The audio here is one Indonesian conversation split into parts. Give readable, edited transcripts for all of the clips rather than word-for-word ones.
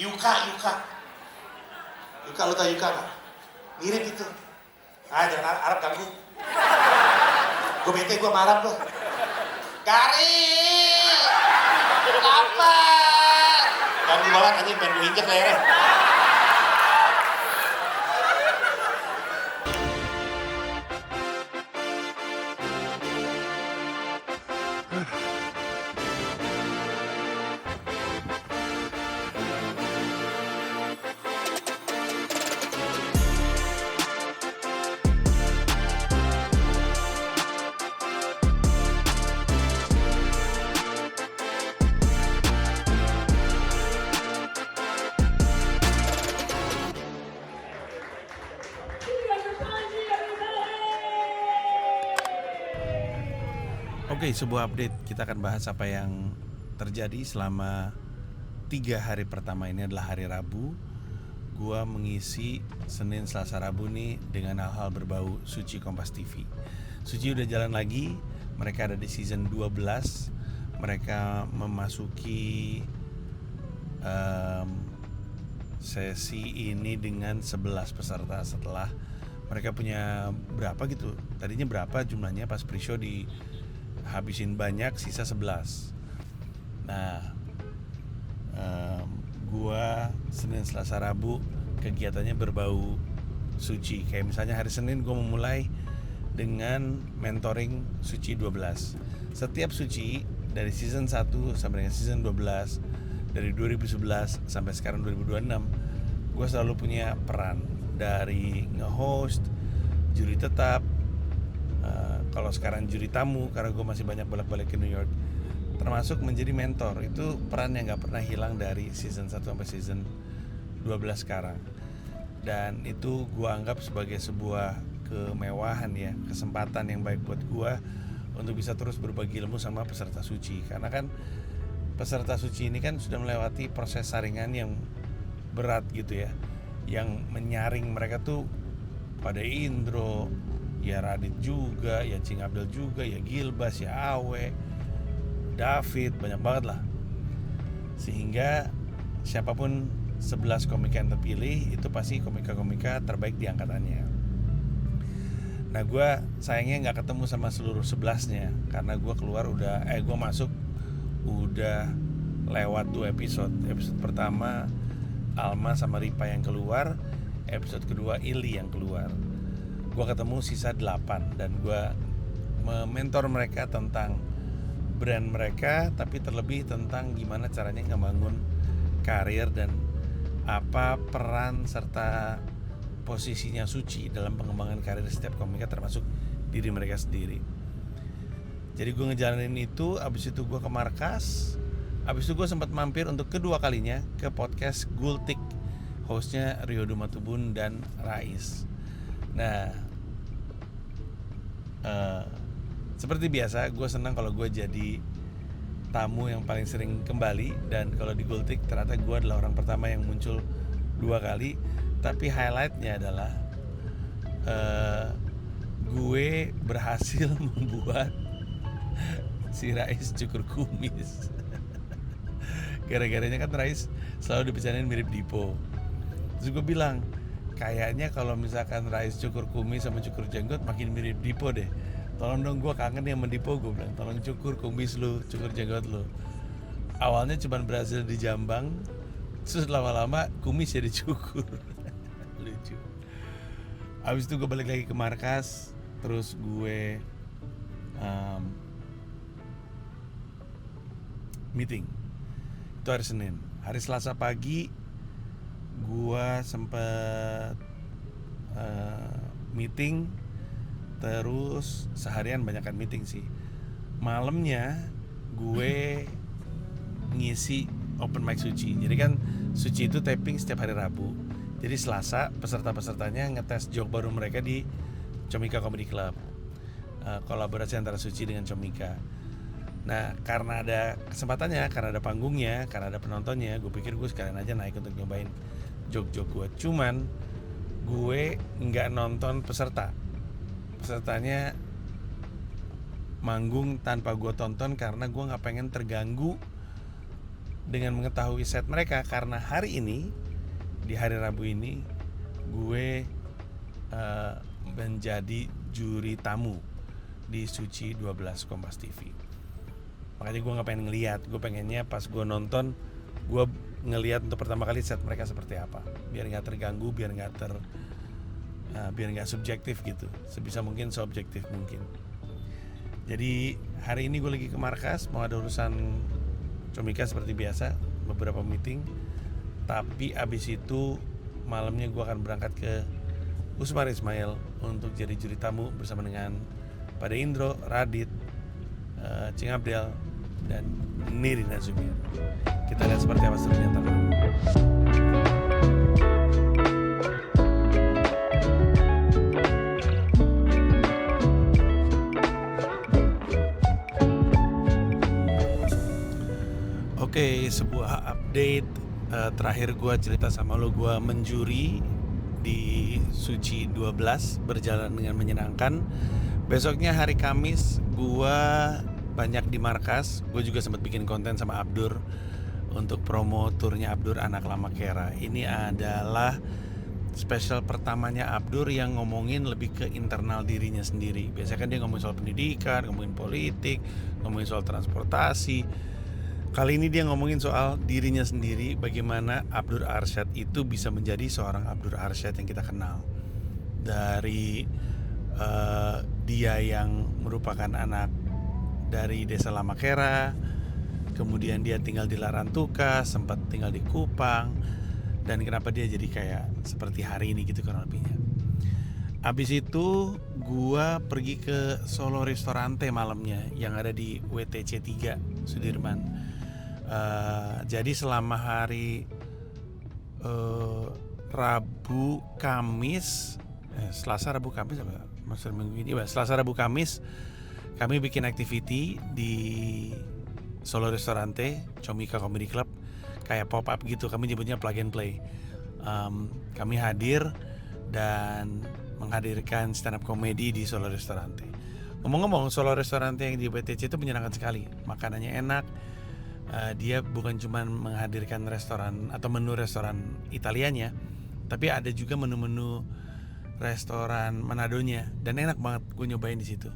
Yuka. Yuka, lu tau Yuka gak? Mirip itu. Ah, jangan Arab ganggu. Gue bete, gue marah gue. Garing! Lapar! Ganggu banget aja, pengen gue injek lehernya. Oke, sebuah update. Kita akan bahas apa yang terjadi selama 3 hari pertama. Ini adalah hari Rabu. Gua mengisi Senin, Selasa, Rabu nih dengan hal-hal berbau Suci Kompas TV. Suci udah jalan lagi. Mereka ada di season 12. Mereka memasuki sesi ini dengan 11 peserta setelah mereka punya berapa gitu. Tadinya berapa jumlahnya pas pre-show habisin banyak, sisa 11. Nah, gua Senin, Selasa, Rabu kegiatannya berbau suci. Kayak misalnya hari Senin gua memulai dengan mentoring suci 12. Setiap suci dari season 1 sampai dengan season 12, dari 2011 sampai sekarang 2026, gua selalu punya peran dari nge-host, juri tetap, kalau sekarang juri tamu karena gue masih banyak bolak-balik ke New York, termasuk menjadi mentor. Itu peran yang gak pernah hilang dari season 1 sampai season 12 sekarang. Dan itu gue anggap sebagai sebuah kemewahan ya, kesempatan yang baik buat gue untuk bisa terus berbagi ilmu sama peserta suci. Karena kan peserta suci ini kan sudah melewati proses saringan yang berat gitu ya, yang menyaring mereka tuh pada Indro, ya Radit juga, ya Cing Abdel juga, ya Gilbas, ya Awe, David, banyak banget lah. Sehingga siapapun 11 komika yang terpilih itu pasti komika-komika terbaik di angkatannya. Nah gue sayangnya gak ketemu sama seluruh 11-nya karena gue keluar gue masuk udah lewat 2 episode. Episode pertama Alma sama Ripa yang keluar, episode kedua Ili yang keluar. Gue ketemu sisa 8 dan gue mementor mereka tentang brand mereka, tapi terlebih tentang gimana caranya ngebangun karir dan apa peran serta posisinya Suci dalam pengembangan karir setiap komika termasuk diri mereka sendiri. Jadi gue ngejalanin itu, abis itu gue ke markas, abis itu gue sempat mampir untuk kedua kalinya ke podcast Gultik, hostnya Rio Dumatubun dan Rais. Nah, seperti biasa gue senang kalau gue jadi tamu yang paling sering kembali. Dan kalau di Gultik ternyata gue adalah orang pertama yang muncul 2 kali. Tapi highlightnya adalah gue berhasil membuat si Rais cukur kumis. Gara-garanya kan Rais selalu dibicarain mirip Dipo. Terus gue bilang, kayaknya kalau misalkan Rais cukur kumis sama cukur jenggot makin mirip Dipo deh. Tolong dong, gue kangen ya sama Dipo. Gue bilang, tolong cukur kumis lu, cukur jenggot lu. Awalnya cuma berhasil di Jambang, terus lama-lama kumis ya dicukur. Lucu. Abis itu gue balik lagi ke markas. Terus gue meeting. Itu hari Senin. Hari Selasa pagi gue sempet meeting. Terus seharian banyakan meeting sih. Malamnya gue ngisi open mic Suci. Jadi kan Suci itu taping setiap hari Rabu. Jadi Selasa peserta-pesertanya ngetes joke baru mereka di Comika Comedy Club. Kolaborasi antara Suci dengan Comika. Nah karena ada kesempatannya, karena ada panggungnya, karena ada penontonnya, gue pikir gue sekalian aja naik untuk nyobain joke-joke gue. Cuman gue nggak nonton pesertanya manggung tanpa gue tonton karena gue nggak pengen terganggu dengan mengetahui set mereka, karena hari ini, di hari Rabu ini, gue menjadi juri tamu di Suci 12 Kompas TV. Makanya gue gak pengen ngeliat, gue pengennya pas gue nonton, gue ngeliat untuk pertama kali set mereka seperti apa, biar gak terganggu, biar gak subjektif gitu, sebisa mungkin seobjektif mungkin. Jadi hari ini gue lagi ke markas, mau ada urusan Comika seperti biasa, beberapa meeting. Tapi abis itu malamnya gue akan berangkat ke Usmar Ismail untuk jadi juri tamu bersama dengan Pada Indro, Radit, Cing Abdel, dan Nirina Zumir. Kita lihat seperti apa serunya ntar. Oke, sebuah update terakhir gue cerita sama lo, gue menjuri di Suci 12 berjalan dengan menyenangkan. Besoknya hari Kamis gue banyak di markas. Gue juga sempat bikin konten sama Abdur untuk promo turnya Abdur Anak Lama Kera. Ini adalah spesial pertamanya Abdur yang ngomongin lebih ke internal dirinya sendiri. Biasanya kan dia ngomongin soal pendidikan, ngomongin politik, ngomongin soal transportasi. Kali ini dia ngomongin soal dirinya sendiri, bagaimana Abdur Arsyad itu bisa menjadi seorang Abdur Arsyad yang kita kenal. Dari dia yang merupakan anak dari desa Lama Kera, kemudian dia tinggal di Larantuka, sempat tinggal di Kupang, dan kenapa dia jadi kayak seperti hari ini gitu kurang lebihnya. Abis itu gua pergi ke Solo Ristorante malamnya yang ada di WTC 3 Sudirman. Jadi selama hari Rabu Kamis, Selasa Rabu Kamis apa? Maksud minggu ini, Selasa Rabu Kamis kami bikin activity di Solo Ristorante, Comika Comedy Club, kayak pop up gitu. Kami nyebutnya plug and play. Kami hadir dan menghadirkan stand up comedy di Solo Ristorante. Ngomong-ngomong, Solo Ristorante yang di WTC itu menyenangkan sekali. Makanannya enak. Dia bukan cuma menghadirkan restoran atau menu restoran Italianya, tapi ada juga menu-menu restoran Manadonya, dan enak banget gue nyobain di situ.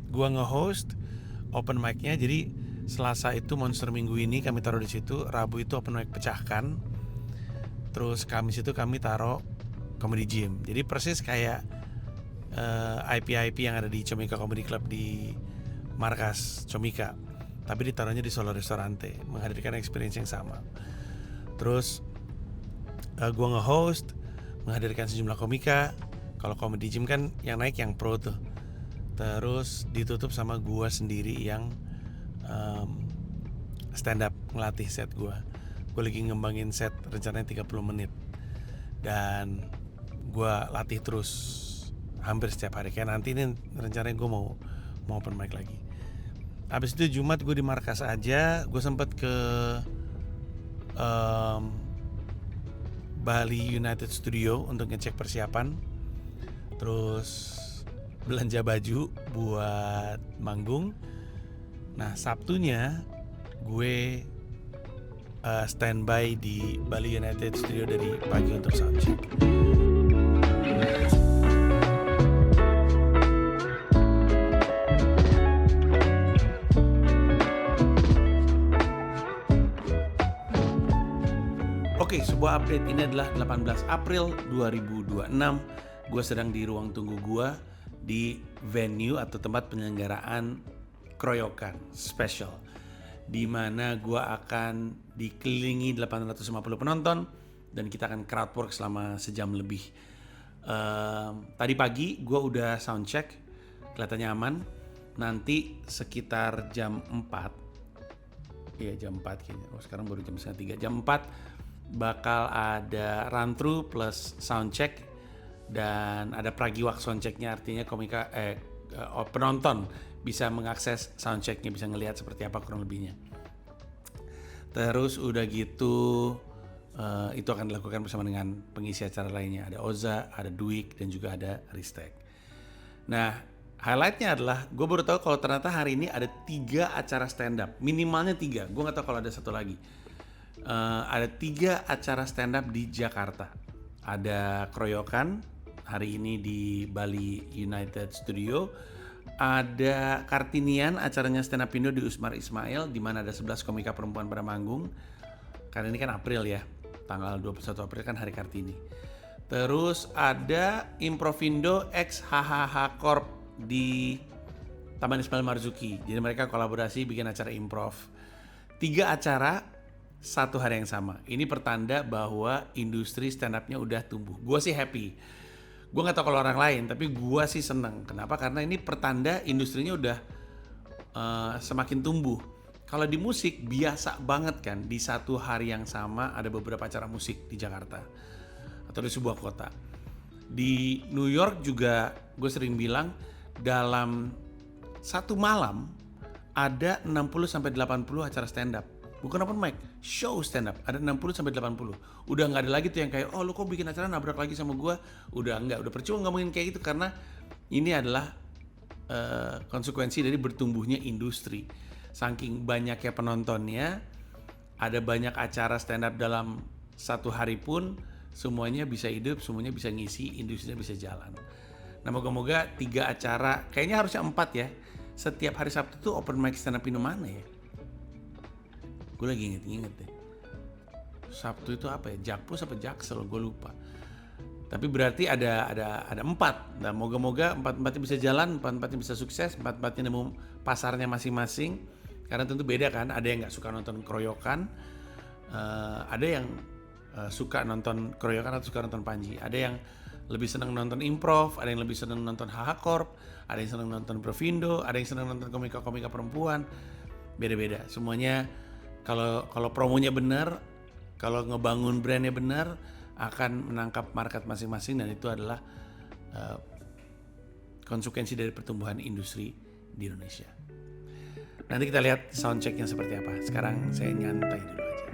Gue nge-host open mic-nya, jadi Selasa itu Monster Minggu ini kami taruh di situ, Rabu itu open mic pecahkan, terus Kamis itu kami taruh Comedy Gym. Jadi persis kayak IP yang ada di Comika Comedy Club di markas Comika, tapi ditaruhnya di Solo Ristorante, menghadirkan experience yang sama. Terus gue nge-host, menghadirkan sejumlah komika. Kalau Comedy Gym kan yang naik yang pro tuh. Terus ditutup sama gue sendiri yang stand up, ngelatih set gue. Gue lagi ngembangin set rencananya 30 menit. Dan gue latih terus hampir setiap hari. Kayak nanti ini rencananya gue mau open mic lagi. Habis itu Jumat gue di markas aja. Gue sempat ke Bali United Studio untuk ngecek persiapan. Terus belanja baju buat manggung. Nah Sabtunya gue standby di Bali United Studio dari pagi untuk soundcheck. Oke, sebuah update ini adalah 18 April 2026. Gue sedang di ruang tunggu gue di venue atau tempat penyelenggaraan Kroyokan Special, di mana gue akan dikelilingi 850 penonton dan kita akan crowdwork selama sejam lebih. Tadi pagi gue udah soundcheck, kelihatannya aman. Nanti sekitar jam 4, iya jam 4 kayaknya. Oh sekarang baru jam 3. Jam 4 bakal ada run through plus soundcheck dan ada pragiwak soundchecknya, artinya komika penonton bisa mengakses soundchecknya, bisa ngelihat seperti apa kurang lebihnya. Terus udah gitu itu akan dilakukan bersama dengan pengisi acara lainnya, ada Oza, ada Dwik, dan juga ada Ristek. Nah Highlightnya adalah gue baru tahu kalau ternyata hari ini ada 3 acara stand up, minimalnya 3. Gue nggak tahu kalau ada satu lagi. Ada 3 acara stand up di Jakarta. Ada Keroyokan hari ini di Bali United Studio. Ada Kartinian, acaranya stand up Indo di Usmar Ismail, di mana ada 11 komika perempuan pada manggung. Karena ini kan April ya, tanggal 21 April kan hari Kartini. Terus ada Improvindo X HHH Corp di Taman Ismail Marzuki. Jadi mereka kolaborasi bikin acara improv. 3 acara satu hari yang sama. Ini pertanda bahwa industri stand up-nya udah tumbuh. Gue sih happy. Gue gak tahu kalau orang lain, tapi gue sih seneng. Kenapa? Karena ini pertanda industrinya udah semakin tumbuh. Kalau di musik biasa banget kan, di satu hari yang sama ada beberapa acara musik di Jakarta atau di sebuah kota. Di New York juga gue sering bilang dalam satu malam ada 60-80 acara stand up. Bukan open mic, show stand up. Ada 60-80. Udah gak ada lagi tuh yang kayak, oh lu kok bikin acara nabrak lagi sama gue. Udah enggak, udah percuma ngomongin kayak gitu. Karena ini adalah konsekuensi dari bertumbuhnya industri. Saking banyaknya penontonnya, ada banyak acara stand up dalam satu hari pun, semuanya bisa hidup, semuanya bisa ngisi, industrinya bisa jalan. Nah moga-moga 3 acara, kayaknya harusnya 4 ya. Setiap hari Sabtu tuh open mic stand up Indo mana ya? Gue lagi inget deh. Sabtu itu apa ya? Jakpus apa Jaksel? Gue lupa. Tapi berarti ada 4. Nah moga-moga 4-4-nya bisa jalan, 4-4-nya bisa sukses, 4-4-nya nemu pasarnya masing-masing. Karena tentu beda kan. Ada yang nggak suka nonton keroyokan, ada yang suka nonton keroyokan atau suka nonton Panji. Ada yang lebih senang nonton improv, ada yang lebih senang nonton HH Corp, ada yang senang nonton Provindo, ada yang senang nonton komika-komika perempuan. Beda-beda. Semuanya kalau promonya benar, kalau ngebangun brandnya benar, akan menangkap market masing-masing, dan itu adalah konsekuensi dari pertumbuhan industri di Indonesia. Nanti kita lihat soundchecknya seperti apa. Sekarang saya nyantai dulu aja.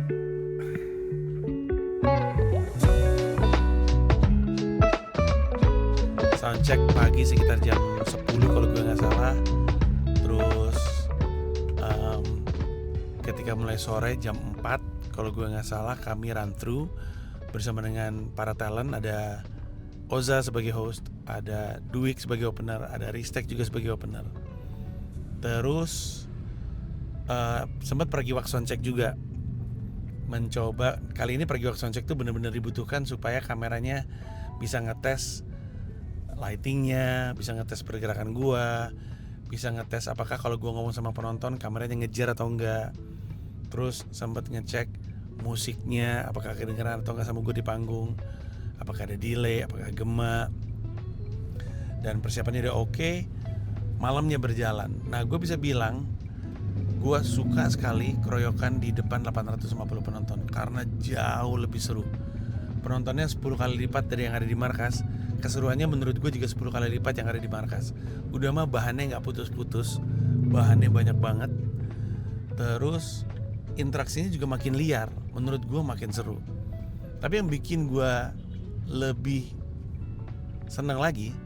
Soundcheck pagi sekitar jam 10 kalau gue nggak salah. Terus ketika mulai sore jam 4 kalau gue nggak salah, kami run through bersama dengan para talent. Ada Oza sebagai host, ada Duik sebagai opener, ada Ristek juga sebagai opener. Terus sempat pergi work soundcheck juga, mencoba. Kali ini pergi work soundcheck tuh benar-benar dibutuhkan supaya kameranya bisa ngetes lightingnya, bisa ngetes pergerakan gua, bisa ngetes apakah kalau gua ngomong sama penonton kameranya ngejar atau enggak. Terus sempat ngecek musiknya apakah kedengeran atau enggak sama gua di panggung, apakah ada delay, apakah gema. Dan persiapannya udah oke. Malamnya berjalan. Nah gue bisa bilang gue suka sekali keroyokan di depan 850 penonton karena jauh lebih seru. Penontonnya 10 kali lipat dari yang ada di markas. Keseruannya menurut gue juga 10 kali lipat yang ada di markas. Udah mah bahannya gak putus-putus, bahannya banyak banget. Terus interaksinya juga makin liar, menurut gue makin seru. Tapi yang bikin gue lebih senang lagi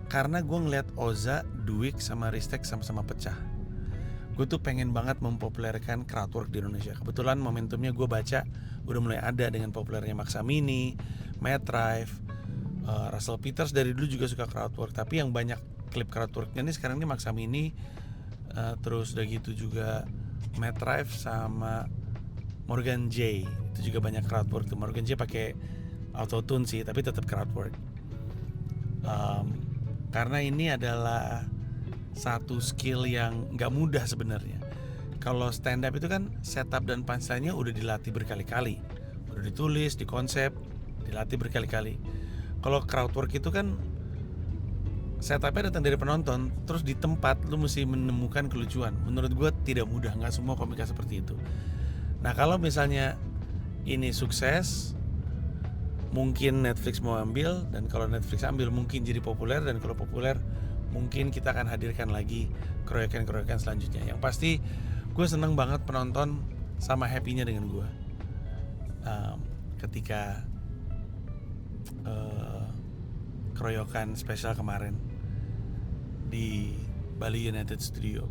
karena gue ngeliat Oza, Duik sama Ristek sama-sama pecah. Gue tuh pengen banget mempopulerkan crowdwork di Indonesia. Kebetulan momentumnya gue baca udah mulai ada dengan populernya Max Amini, Matt Rife, Russell Peters dari dulu juga suka crowdwork. Tapi yang banyak klip crowdworknya nih sekarang ini Max Amini, terus udah gitu juga Matt Rife sama Morgan J. Itu juga banyak crowdwork tuh. Morgan J pakai autotune sih, tapi tetap crowdwork. Karena ini adalah satu skill yang gak mudah sebenarnya. Kalau stand up itu kan setup dan punchline-nya udah dilatih berkali-kali, udah ditulis, dikonsep, dilatih berkali-kali. Kalau crowdwork itu kan setupnya datang dari penonton, terus di tempat lu mesti menemukan kelucuan. Menurut gue tidak mudah, gak semua komika seperti itu. Nah kalau misalnya ini sukses, mungkin Netflix mau ambil, dan kalau Netflix ambil mungkin jadi populer, dan kalau populer mungkin kita akan hadirkan lagi keroyokan-keroyokan selanjutnya. Yang pasti gue seneng banget penonton sama happy-nya dengan gue ketika keroyokan spesial kemarin. di Bali United Studio.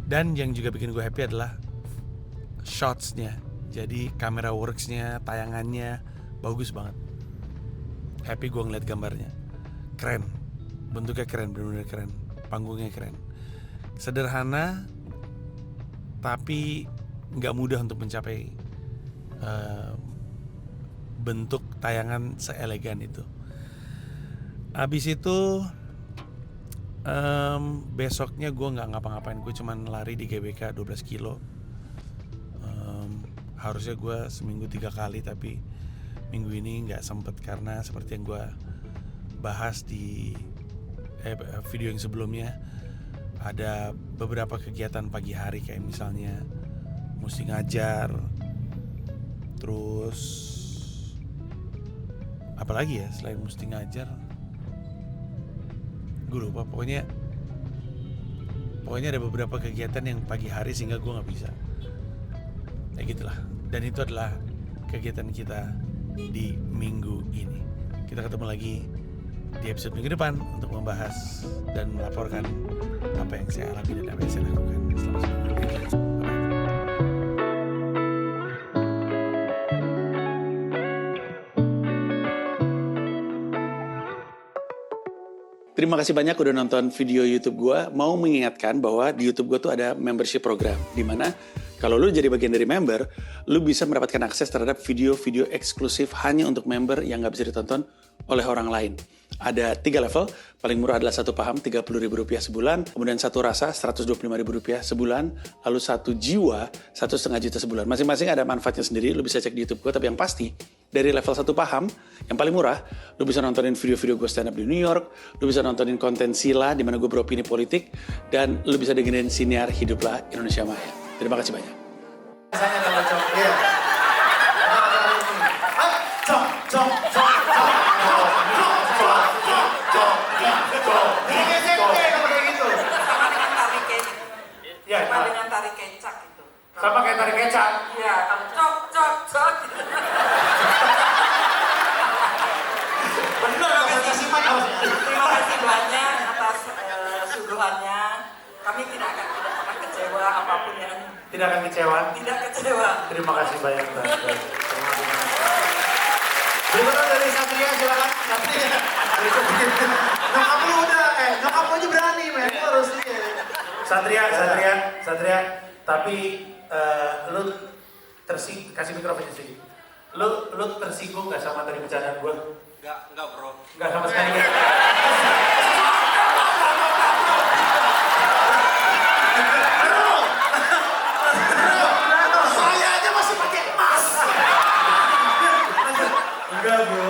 Dan yang juga bikin gue happy adalah shots-nya. Jadi kamera works-nya, tayangannya bagus banget. Happy gue ngeliat gambarnya. Keren. Bentuknya keren, benar-benar keren. Panggungnya keren. Sederhana tapi nggak mudah untuk mencapai bentuk tayangan seelegan itu. Abis itu besoknya gue nggak ngapa-ngapain, gue cuman lari di GBK 12 kilo. Harusnya gue seminggu 3 kali, tapi minggu ini nggak sempet karena seperti yang gue bahas di video yang sebelumnya, ada beberapa kegiatan pagi hari kayak misalnya mesti ngajar, terus apalagi ya selain mesti ngajar, gue lupa. Pokoknya ada beberapa kegiatan yang pagi hari sehingga gue nggak bisa. Ya gitulah. Dan itu adalah kegiatan kita di minggu ini. Kita ketemu lagi di episode minggu depan untuk membahas dan melaporkan apa yang saya alami dan apa yang saya lakukan selama seminggu. Terima kasih banyak udah nonton video YouTube gue. Mau mengingatkan bahwa di YouTube gue tuh ada membership program, di mana kalau lu jadi bagian dari member, lu bisa mendapatkan akses terhadap video-video eksklusif hanya untuk member yang nggak bisa ditonton oleh orang lain. Ada 3 level, paling murah adalah 1 paham Rp30.000 sebulan, kemudian 1 rasa Rp125.000 sebulan, lalu 1 jiwa Rp1,5 juta sebulan. Masing-masing ada manfaatnya sendiri, lu bisa cek di YouTube gue, tapi yang pasti dari level 1 paham yang paling murah, lu bisa nontonin video-video gue stand up di New York, lu bisa nontonin konten Sila di mana gue beropini politik, dan lu bisa dengerin siniar Hiduplah Indonesia Maya. Terima kasih banyak. Misalnya kalau cok, iya. Sama dengan tari kecak itu. Sama kayak tari kecak. Iya, kalau cok cok cok. Bener, Terima kasih banyak atas suguhannya. Kami tidak akan pernah kecewa apapun yang. Tidak akan kecewa. Tidak kecewa. Terima kasih banyak, Mbak. Berikutnya dari Satria, silakan. Satria. Nyokap lu udah, nyokap lu aja berani, men. Lu harus Satria. Tapi lu kasih mikrofonnya sedikit. Lu tersinggung nggak sama tadi bercandaan gue? Enggak bro. Nggak sama sekali. Saya aja masih pakai emas. Enggak bro.